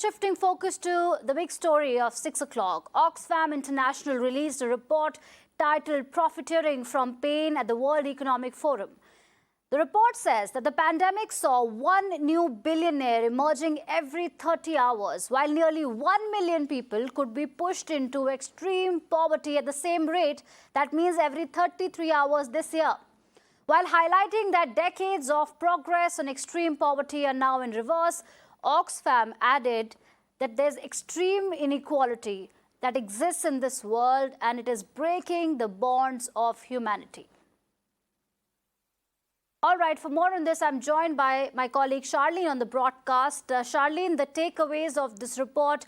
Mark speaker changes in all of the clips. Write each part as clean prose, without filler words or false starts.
Speaker 1: Shifting focus to the big story of 6 o'clock, Oxfam International released a report titled Profiteering from Pain at the World Economic Forum. The report says that the pandemic saw one new billionaire emerging every 30 hours, while nearly 1 million people could be pushed into extreme poverty at the same rate. That means every 33 hours this year. While highlighting that decades of progress on extreme poverty are now in reverse, Oxfam added that there's extreme inequality that exists in this world and it is breaking the bonds of humanity. All right, for more on this, I'm joined by my colleague Charlene on the broadcast. Charlene, the takeaways of this report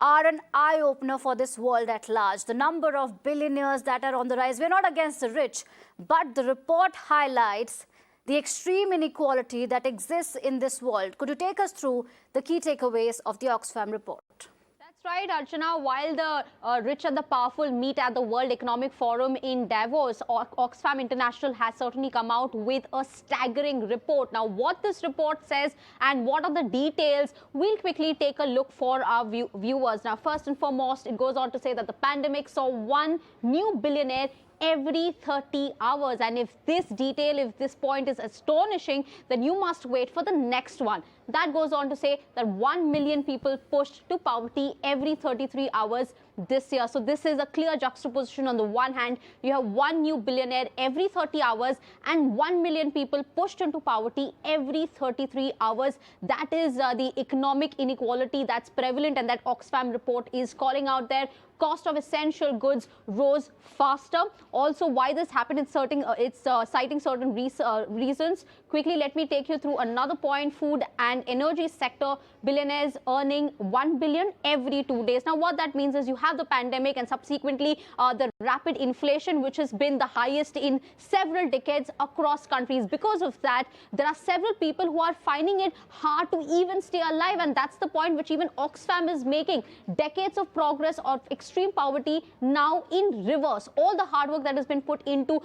Speaker 1: are an eye-opener for this world at large. The number of billionaires that are on the rise. We're not against the rich, but the report highlights the extreme inequality that exists in this world. Could you take us through the key takeaways of the Oxfam report?
Speaker 2: That's right, Archana. While the rich and the powerful meet at the World Economic Forum in Davos, Oxfam International has certainly come out with a staggering report. Now, what this report says and what are the details, we'll quickly take a look for our viewers. Now, first and foremost, it goes on to say that the pandemic saw one new billionaire every 30 hours. And if this point is astonishing, then you must wait for the next one. That goes on to say that 1 million people pushed to poverty every 33 hours this year. So this is a clear juxtaposition. On the one hand, you have one new billionaire every 30 hours and 1 million people pushed into poverty every 33 hours. That is the economic inequality that's prevalent and that Oxfam report is calling out there. Cost of essential goods rose faster. Also, why this happened, it's citing certain reasons. Quickly, let me take you through another point. Food and energy sector billionaires earning 1 billion every 2 days. Now, what that means is you have the pandemic and subsequently the rapid inflation, which has been the highest in several decades across countries. Because of that, there are several people who are finding it hard to even stay alive. And that's the point which even Oxfam is making. Decades of progress of extreme poverty now in reverse. All the hard work that has been put into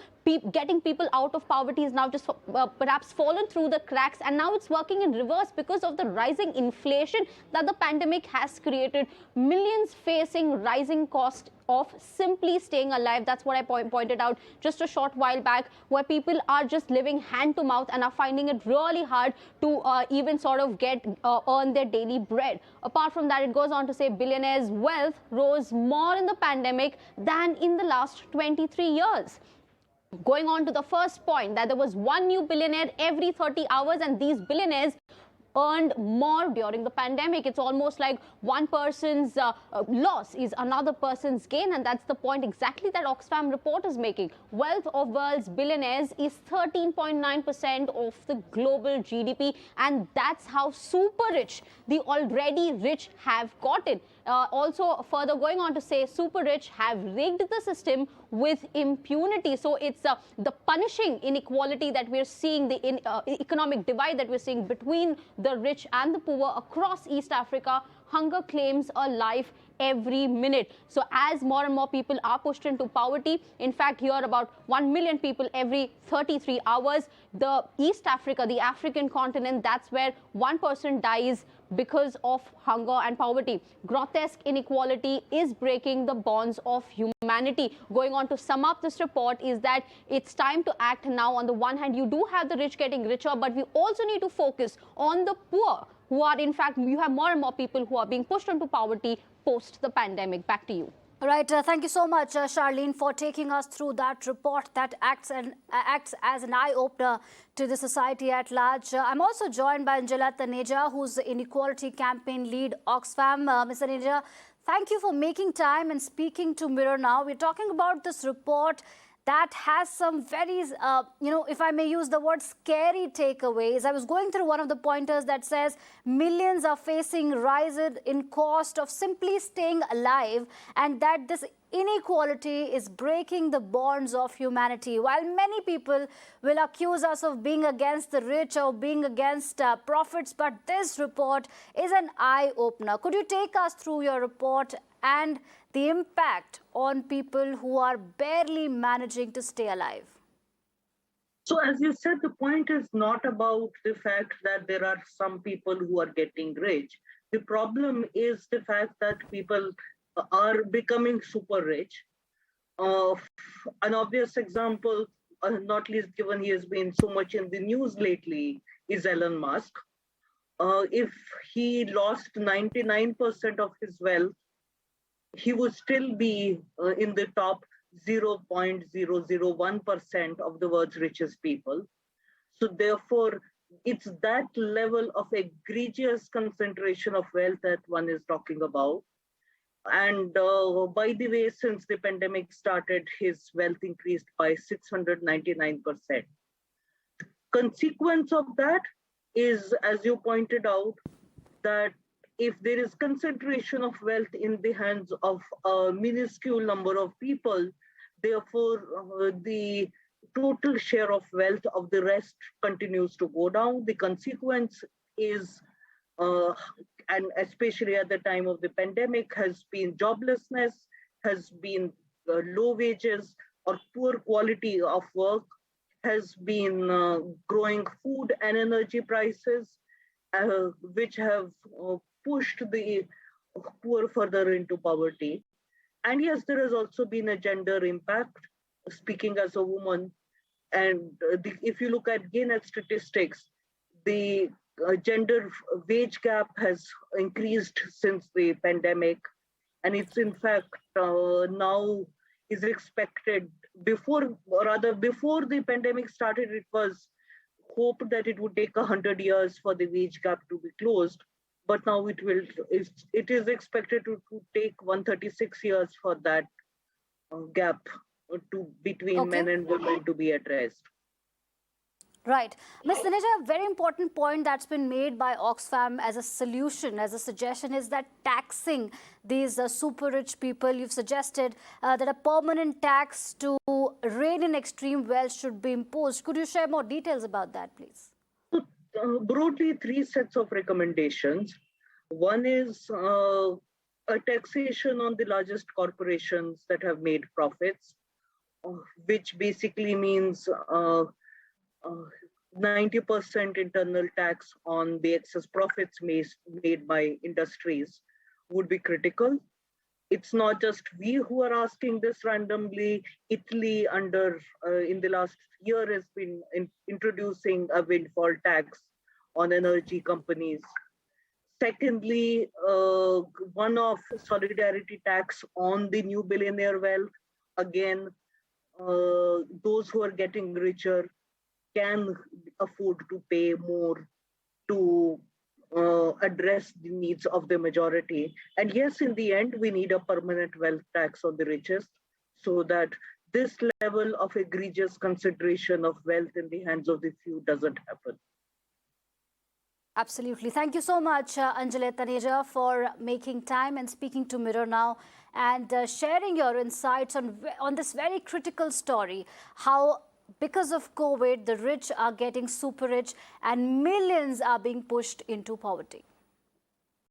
Speaker 2: getting people out of poverty is now just perhaps fallen through the cracks, and now it's working in reverse because of the rising inflation that the pandemic has created. Millions facing rising cost of simply staying alive. That's what I pointed out just a short while back, where people are just living hand to mouth and are finding it really hard to even sort of earn their daily bread. Apart from that, it goes on to say billionaires' wealth rose more in the pandemic than in the last 23 years. Going on to the first point, that there was one new billionaire every 30 hours and these billionaires earned more during the pandemic. It's almost like one person's loss is another person's gain, and that's the point exactly that Oxfam report is making. Wealth of world's billionaires is 13.9% of the global GDP, and that's how super rich the already rich have gotten. Also, further going on to say super rich have rigged the system with impunity. So it's the punishing inequality that we're seeing, the economic divide that we're seeing between the rich and the poor across East Africa. Hunger claims a life every minute. So as more and more people are pushed into poverty, in fact, here about 1 million people every 33 hours, the East Africa, the African continent, that's where one person dies because of hunger and poverty. Grotesque inequality is breaking the bonds of humanity. Going on to sum up this report is that it's time to act now. On the one hand, you do have the rich getting richer, but we also need to focus on the poor, who are, in fact, you have more and more people who are being pushed into poverty post the pandemic. Back to you.
Speaker 1: All right, thank you so much, Charlene, for taking us through that report that acts as an eye-opener to the society at large. I'm also joined by Anjela Taneja, who's the Inequality Campaign Lead, Oxfam. Ms. Taneja, thank you for making time and speaking to Mirror Now. We're talking about this report that has some very, if I may use the word, scary takeaways. I was going through one of the pointers that says millions are facing rises in cost of simply staying alive, and that this inequality is breaking the bonds of humanity. While many people will accuse us of being against the rich or being against profits, but this report is an eye-opener. Could you take us through your report and the impact on people who are barely managing to stay alive?
Speaker 3: So as you said, the point is not about the fact that there are some people who are getting rich. The problem is the fact that people are becoming super rich. An obvious example, not least given he has been so much in the news lately, is Elon Musk. If he lost 99% of his wealth, he would still be in the top 0.001% of the world's richest people. So therefore, it's that level of egregious concentration of wealth that one is talking about. And by the way, since the pandemic started, his wealth increased by 699%. Consequence of that is, as you pointed out, that if there is concentration of wealth in the hands of a minuscule number of people, therefore the total share of wealth of the rest continues to go down. The consequence is, and especially at the time of the pandemic, has been joblessness, has been low wages or poor quality of work, has been growing food and energy prices, which have pushed the poor further into poverty. And yes, there has also been a gender impact, speaking as a woman. And if you look again at statistics, the gender wage gap has increased since the pandemic. And it's in fact now is expected before the pandemic started, it was hoped that it would take 100 years for the wage gap to be closed. But now it is expected to take 136 years for that gap between men and women to be addressed.
Speaker 1: Right. Ms. Taneja, a very important point that's been made by Oxfam as a solution, as a suggestion, is that taxing these super rich people. You've suggested that a permanent tax to rein in extreme wealth should be imposed. Could you share more details about that, please?
Speaker 3: Broadly, three sets of recommendations. One is a taxation on the largest corporations that have made profits, which basically means 90% internal tax on the excess profits made by industries would be critical. It's not just we who are asking this randomly. Italy, in the last year, has been introducing a windfall tax on energy companies. Secondly, one-off solidarity tax on the new billionaire wealth. Again, those who are getting richer can afford to pay more to address the needs of the majority. And yes, in the end, we need a permanent wealth tax on the richest so that this level of egregious concentration of wealth in the hands of the few doesn't happen.
Speaker 1: Absolutely. Thank you so much, Anjela Taneja, for making time and speaking to Mirror Now and sharing your insights on this very critical story, how because of COVID, the rich are getting super rich and millions are being pushed into poverty.